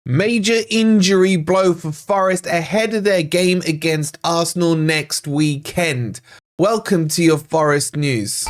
Major injury blow for Forest ahead of their game against Arsenal next weekend. Welcome to your Forest news.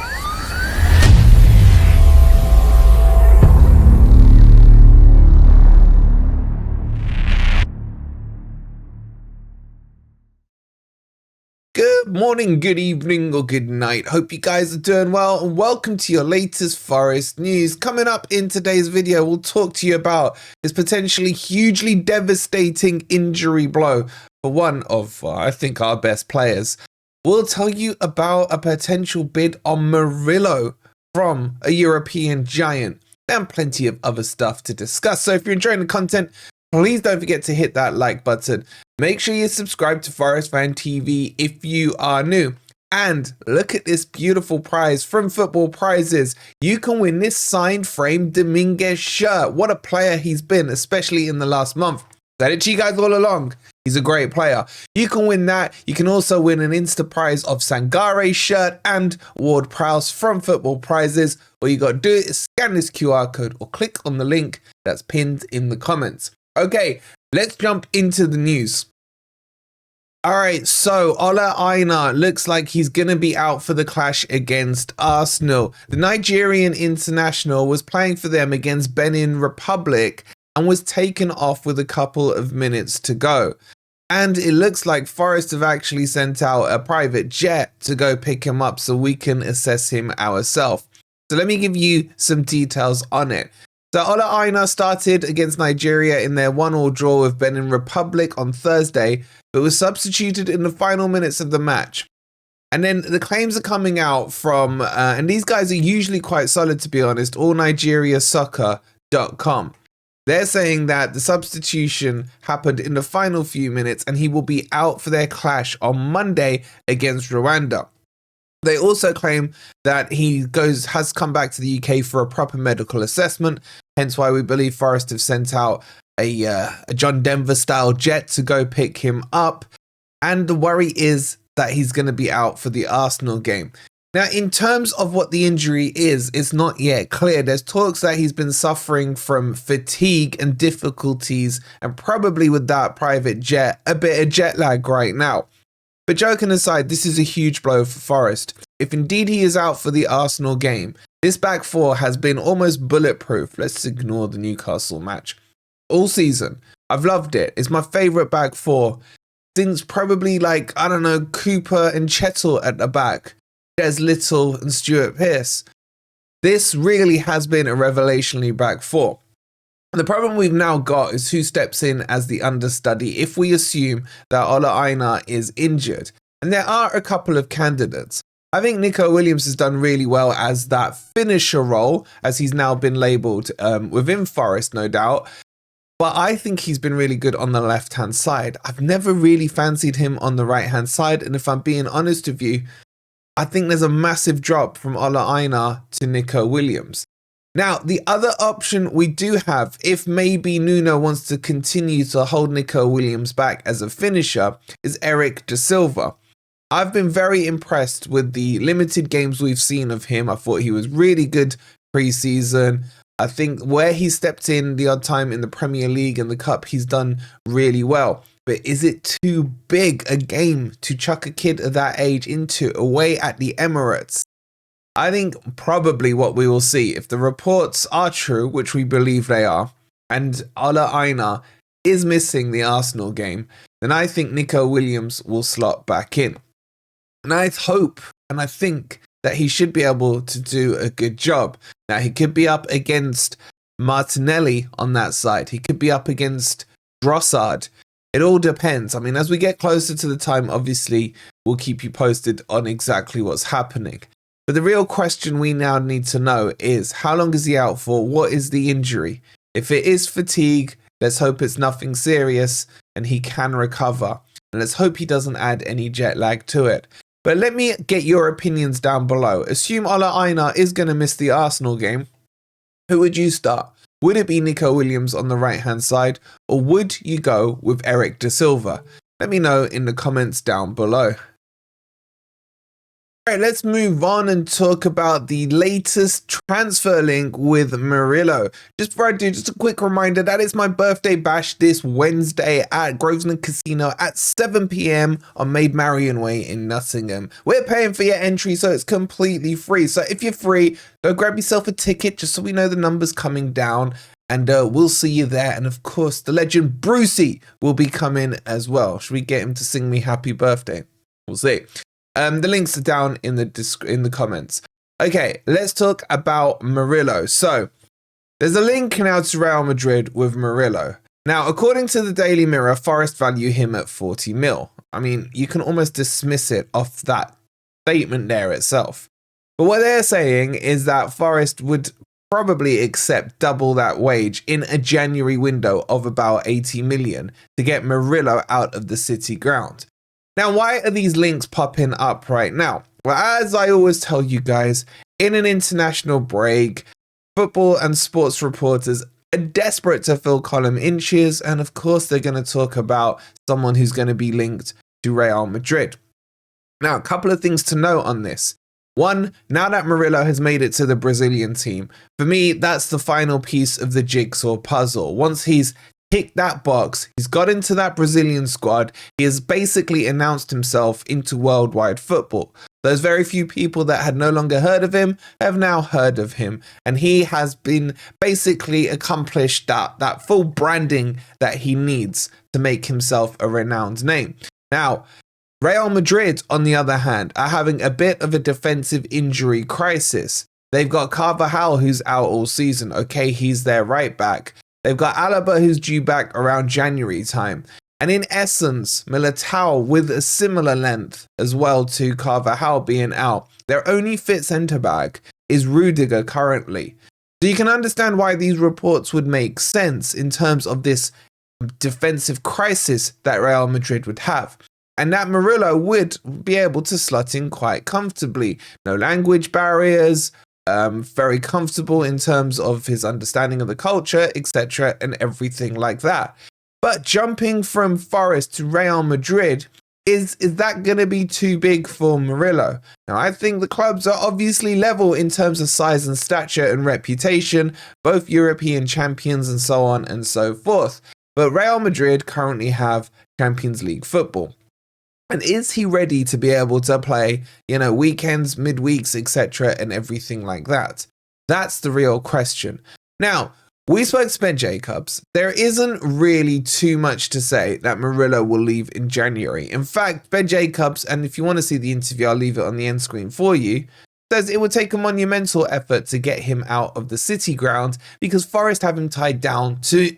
Good morning, good evening, or good night. Hope you guys are doing well, and welcome to your latest Forest news. Coming up in today's video, we'll talk to you about this potentially hugely devastating injury blow for one of, I think, our best players. We'll tell you about a potential bid on Murillo from a European giant, and plenty of other stuff to discuss. So if you're enjoying the content, please don't forget to hit that like button. Make sure you subscribe to Forest Fan TV if you are new. And look at this beautiful prize from Football Prizes. You can win this signed frame Dominguez shirt. What a player he's been, especially in the last month. Said it to you guys all along. He's a great player. You can win that. You can also win an Insta prize of Sangare's shirt and Ward Prowse from Football Prizes. All you got to do is scan this QR code or click on the link that's pinned in the comments. Okay, let's jump into the news. All right, so Ola Aina looks like he's going to be out for the clash against Arsenal. The Nigerian international was playing for them against Benin Republic and was taken off with a couple of minutes to go. And it looks like Forest have actually sent out a private jet to go pick him up so we can assess him ourselves. So let me give you some details on it. So Ola Aina started against Nigeria in their 1-1 draw with Benin Republic on Thursday, but was substituted in the final minutes of the match. And then the claims are coming out from, and these guys are usually quite solid to be honest, allnigeriasoccer.com. They're saying that the substitution happened in the final few minutes and he will be out for their clash on Monday against Rwanda. They also claim that he has come back to the UK for a proper medical assessment, hence why we believe Forest have sent out a John Denver style jet to go pick him up. And the worry is that he's going to be out for the Arsenal game. Now, in terms of what the injury is, it's not yet clear. There's talks that he's been suffering from fatigue and difficulties, and probably with that private jet, a bit of jet lag right now. But joking aside, this is a huge blow for Forest. If indeed he is out for the Arsenal game, this back four has been almost bulletproof. Let's ignore the Newcastle match. All season, I've loved it. It's my favourite back four since probably Cooper and Chettle at the back. There's Little and Stuart Pearce. This really has been a revelationary back four. The problem we've now got is who steps in as the understudy if we assume that Ola Aina is injured. And there are a couple of candidates. I think Nico Williams has done really well as that finisher role, as he's now been labelled within Forest, no doubt. But I think he's been really good on the left-hand side. I've never really fancied him on the right-hand side. And if I'm being honest with you, I think there's a massive drop from Ola Aina to Nico Williams. Now, the other option we do have, if maybe Nuno wants to continue to hold Nico Williams back as a finisher, is Eric Da Silva. I've been very impressed with the limited games we've seen of him. I thought he was really good pre-season. I think where he stepped in the odd time in the Premier League and the Cup, he's done really well. But is it too big a game to chuck a kid of that age into away at the Emirates? I think probably what we will see, if the reports are true, which we believe they are, and Ola Aina is missing the Arsenal game, then I think Nico Williams will slot back in. And I hope and I think that he should be able to do a good job. Now, he could be up against Martinelli on that side. He could be up against Drossard. It all depends. I mean, as we get closer to the time, obviously, we'll keep you posted on exactly what's happening. But the real question we now need to know is, how long is he out for? What is the injury? If it is fatigue, let's hope it's nothing serious and he can recover. And let's hope he doesn't add any jet lag to it. But let me get your opinions down below. Assume Ola Aina is going to miss the Arsenal game. Who would you start? Would it be Nico Williams on the right-hand side? Or would you go with Eric Da Silva? Let me know in the comments down below. Right, let's move on and talk about the latest transfer link with Murillo. Just before I do, just a quick reminder that it's my birthday bash this Wednesday at Grosvenor Casino at 7 p.m. on Maid Marian Way in Nottingham. We're paying for your entry, so it's completely free. So if you're free, go grab yourself a ticket just so we know the number's coming down. And we'll see you there. And of course, the legend Brucey will be coming as well. Should we get him to sing me happy birthday? We'll see. The links are down in the comments. Okay, let's talk about Murillo. So, there's a link now to Real Madrid with Murillo. Now, according to the Daily Mirror, Forest value him at 40 mil. I mean, you can almost dismiss it off that statement there itself. But what they're saying is that Forest would probably accept double that wage in a January window of about 80 million to get Murillo out of the City ground. Now, why are these links popping up right now? Well, as I always tell you guys, in an international break, football and sports reporters are desperate to fill column inches, and of course they're going to talk about someone who's going to be linked to Real Madrid. Now, a couple of things to note on this. One, now that Murillo has made it to the Brazilian team, for me, that's the final piece of the jigsaw puzzle. Once he's ticked that box, he's got into that Brazilian squad, he has basically announced himself into worldwide football. Those very few people that had no longer heard of him have now heard of him, and he has been basically accomplished that full branding that he needs to make himself a renowned name. Now, Real Madrid, on the other hand, are having a bit of a defensive injury crisis. They've got Carvajal, who's out all season. Okay, he's their right back. They've got Alaba, who's due back around January time. And in essence, Militao with a similar length as well to Carvajal being out. Their only fit centre-back is Rudiger currently. So you can understand why these reports would make sense in terms of this defensive crisis that Real Madrid would have. And that Murillo would be able to slot in quite comfortably. No language barriers, very comfortable in terms of his understanding of the culture, etc., and everything like that. But jumping from Forest to Real Madrid, is that going to be too big for Murillo? Now, I think the clubs are obviously level in terms of size and stature and reputation, both European champions and so on and so forth. But Real Madrid currently have Champions League football. And is he ready to be able to play, weekends, midweeks, etc., and everything like that? That's the real question. Now, we spoke to Ben Jacobs. There isn't really too much to say that Murillo will leave in January. In fact, Ben Jacobs, and if you want to see the interview, I'll leave it on the end screen for you, says it would take a monumental effort to get him out of the City ground because Forest have him tied down to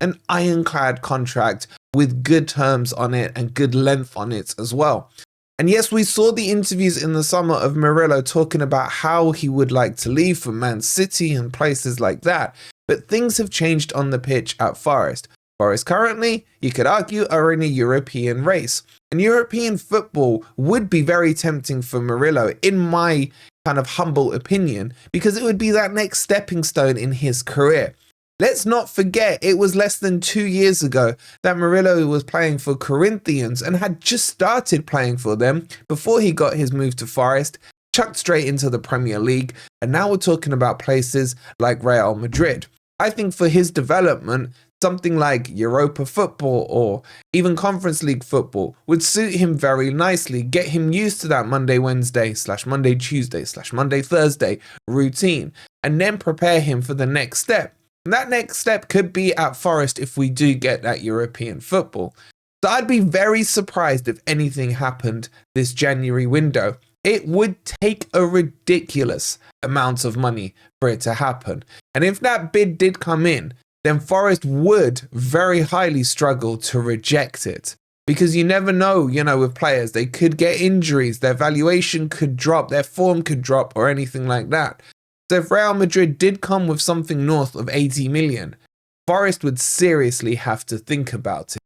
an ironclad contract with good terms on it and good length on it as well. And yes, we saw the interviews in the summer of Murillo talking about how he would like to leave for Man City and places like that. But things have changed on the pitch at Forest. Forest currently, you could argue, are in a European race. And European football would be very tempting for Murillo, in my kind of humble opinion, because it would be that next stepping stone in his career. Let's not forget, it was less than 2 years ago that Murillo was playing for Corinthians and had just started playing for them before he got his move to Forest, chucked straight into the Premier League, and now we're talking about places like Real Madrid. I think for his development, something like Europa football or even Conference League football would suit him very nicely, get him used to that Monday, Wednesday / Monday, Tuesday / Monday, Thursday routine, and then prepare him for the next step. And that next step could be at Forest if we do get that European football. So I'd be very surprised if anything happened this January window. It would take a ridiculous amount of money for it to happen. And if that bid did come in, then Forest would very highly struggle to reject it. Because you never know, with players, they could get injuries, their valuation could drop, their form could drop or anything like that. So if Real Madrid did come with something north of 80 million, Forest would seriously have to think about it.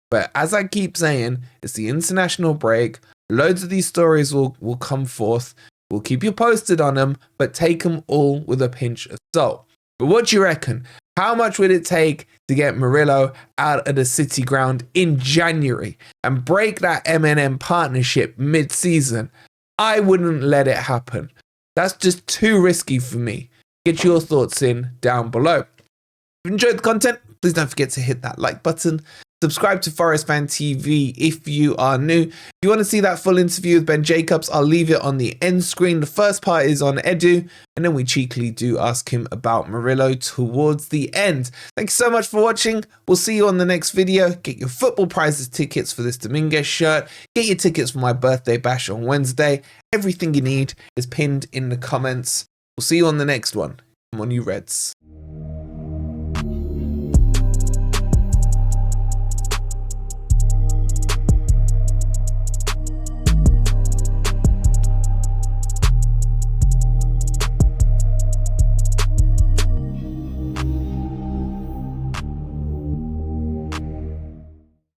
But as I keep saying, it's the international break. Loads of these stories will come forth. We'll keep you posted on them, but take them all with a pinch of salt. But what do you reckon? How much would it take to get Murillo out of the City ground in January and break that M&M partnership mid-season? I wouldn't let it happen. That's just too risky for me. Get your thoughts in down below. If you enjoyed the content, please don't forget to hit that like button. Subscribe to Forest Fan TV if you are new. If you want to see that full interview with Ben Jacobs, I'll leave it on the end screen. The first part is on Edu, and then we cheekily do ask him about Murillo towards the end. Thank you so much for watching. We'll see you on the next video. Get your football prizes tickets for this Dominguez shirt. Get your tickets for my birthday bash on Wednesday. Everything you need is pinned in the comments. We'll see you on the next one. Come on, you Reds.